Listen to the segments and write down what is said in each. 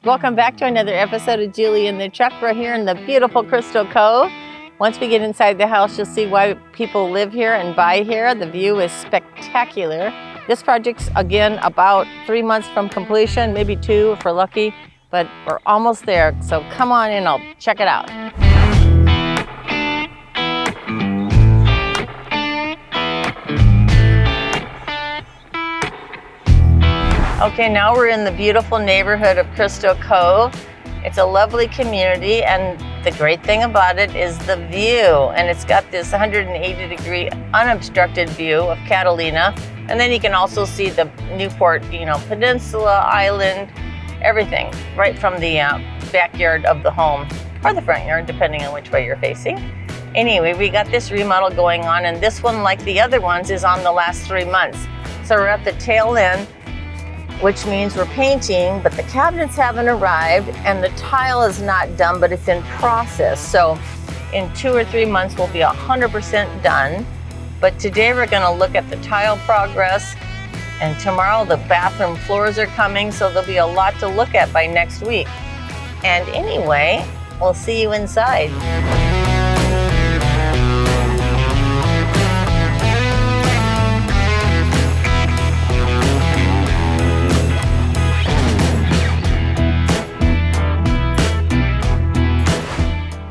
Welcome back to another episode of Julie and the Truck. We're here in the beautiful Crystal Cove. Once we get inside the house, you'll see why people live here and buy here. The view is spectacular. This project's, again, about 3 months from completion, maybe 2 if we're lucky, but we're almost there. So come on in, I'll check it out. Okay, now we're in the beautiful neighborhood of Crystal Cove. It's a lovely community, and the great thing about it is the view. And it's got this 180-degree unobstructed view of Catalina. And then you can also see the Newport, Peninsula, island, everything right from the backyard of the home, or the front yard, depending on which way you're facing. Anyway, we got this remodel going on, and this one, like the other ones, is on the last 3 months. So we're at the tail end, which means we're painting, but the cabinets haven't arrived and the tile is not done, but it's in process. So in 2 or 3 months, we'll be 100% done. But today we're gonna look at the tile progress, and tomorrow the bathroom floors are coming, so there'll be a lot to look at by next week. And anyway, we'll see you inside.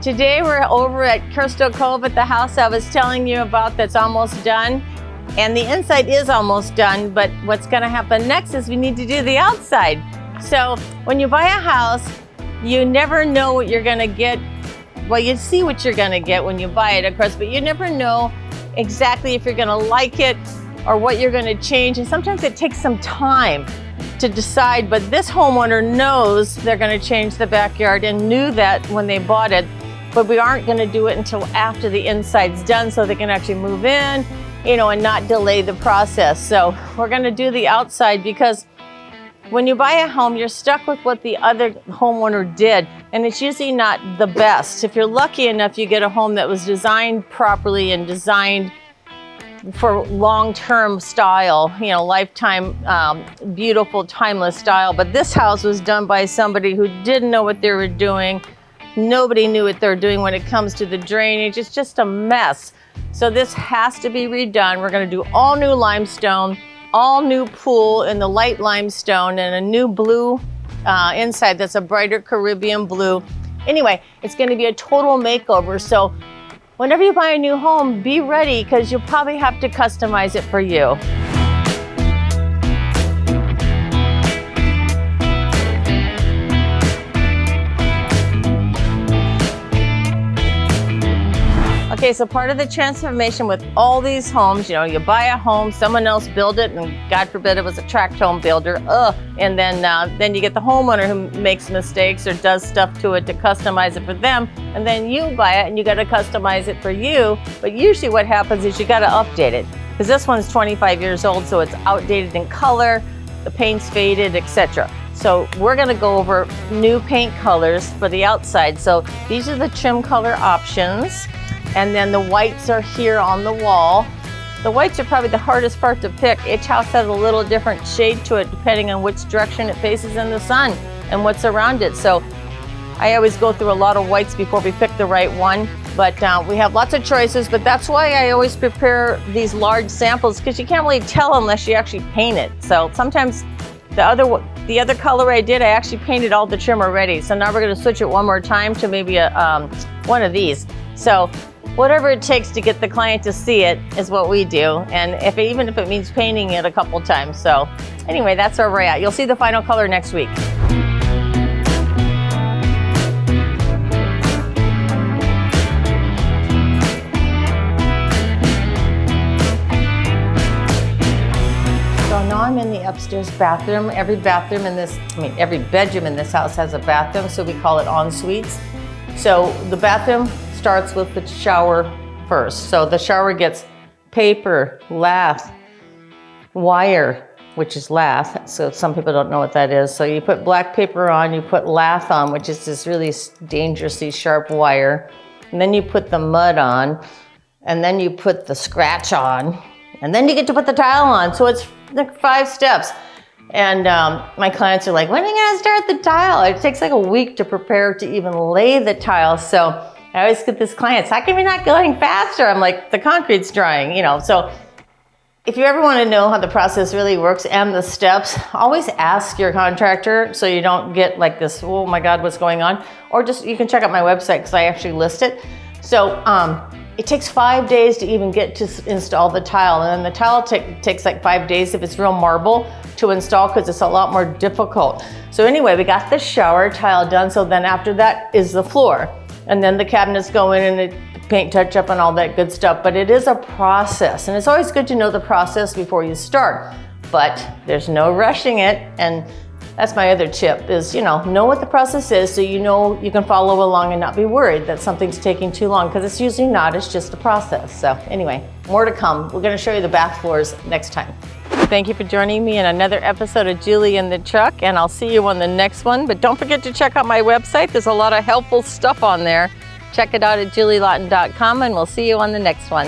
Today we're over at Crystal Cove at the house I was telling you about that's almost done. And the inside is almost done, but what's gonna happen next is we need to do the outside. So when you buy a house, you never know what you're gonna get. Well, you see what you're gonna get when you buy it, of course, but you never know exactly if you're gonna like it or what you're gonna change. And sometimes it takes some time to decide, but this homeowner knows they're gonna change the backyard and knew that when they bought it. But we aren't gonna do it until after the inside's done so they can actually move in, and not delay the process. So we're gonna do the outside because when you buy a home, you're stuck with what the other homeowner did, and it's usually not the best. If you're lucky enough, you get a home that was designed properly and designed for long-term style, lifetime, beautiful, timeless style. But this house was done by somebody who didn't know what they were doing. Nobody knew what they're doing when it comes to the drainage. It's just a mess. So this has to be redone. We're gonna do all new limestone, all new pool in the light limestone, and a new blue inside that's a brighter Caribbean blue. Anyway, it's gonna be a total makeover. So whenever you buy a new home, be ready because you'll probably have to customize it for you. Okay, so part of the transformation with all these homes, you buy a home, someone else build it, and God forbid it was a tract home builder, and then you get the homeowner who makes mistakes or does stuff to it to customize it for them, and then you buy it and you gotta customize it for you. But usually what happens is you gotta update it, because this one's 25 years old, so it's outdated in color, the paint's faded, etc. So we're gonna go over new paint colors for the outside. So these are the trim color options. And then the whites are here on the wall. The whites are probably the hardest part to pick. Each house has a little different shade to it depending on which direction it faces in the sun and what's around it. So I always go through a lot of whites before we pick the right one. But we have lots of choices, but that's why I always prepare these large samples, because you can't really tell unless you actually paint it. So sometimes the other color I did, I actually painted all the trim already. So now we're gonna switch it one more time to maybe one of these. So whatever it takes to get the client to see it is what we do, and even if it means painting it a couple times. So anyway, that's where we're at. You'll see the final color next week. So now I'm in the upstairs bathroom. Every bedroom in this house has a bathroom, so we call it en suites. So the bathroom starts with the shower first. So the shower gets paper, lath, wire, which is lath. So some people don't know what that is. So you put black paper on, you put lath on, which is this really dangerously sharp wire. And then you put the mud on, and then you put the scratch on, and then you get to put the tile on. So it's like 5 steps. And my clients are like, when are you gonna start the tile? It takes like a week to prepare to even lay the tile. So I always get these clients, how come you're not going faster? I'm like, the concrete's drying, you know. So if you ever want to know how the process really works and the steps, always ask your contractor so you don't get like this, oh my God, what's going on? Or just, you can check out my website because I actually list it. So it takes 5 days to even get to install the tile. And then the tile takes like 5 days if it's real marble to install because it's a lot more difficult. So anyway, we got the shower tile done. So then after that is the floor. And then the cabinets go in and paint touch up and all that good stuff. But it is a process. And it's always good to know the process before you start. But there's no rushing it. And that's my other tip is, you know what the process is so you know you can follow along and not be worried that something's taking too long because it's usually not, it's just a process. So anyway, more to come. We're gonna show you the bath floors next time. Thank you for joining me in another episode of Julie in the Truck, and I'll see you on the next one. But don't forget to check out my website. There's a lot of helpful stuff on there. Check it out at julielaughton.com, and we'll see you on the next one.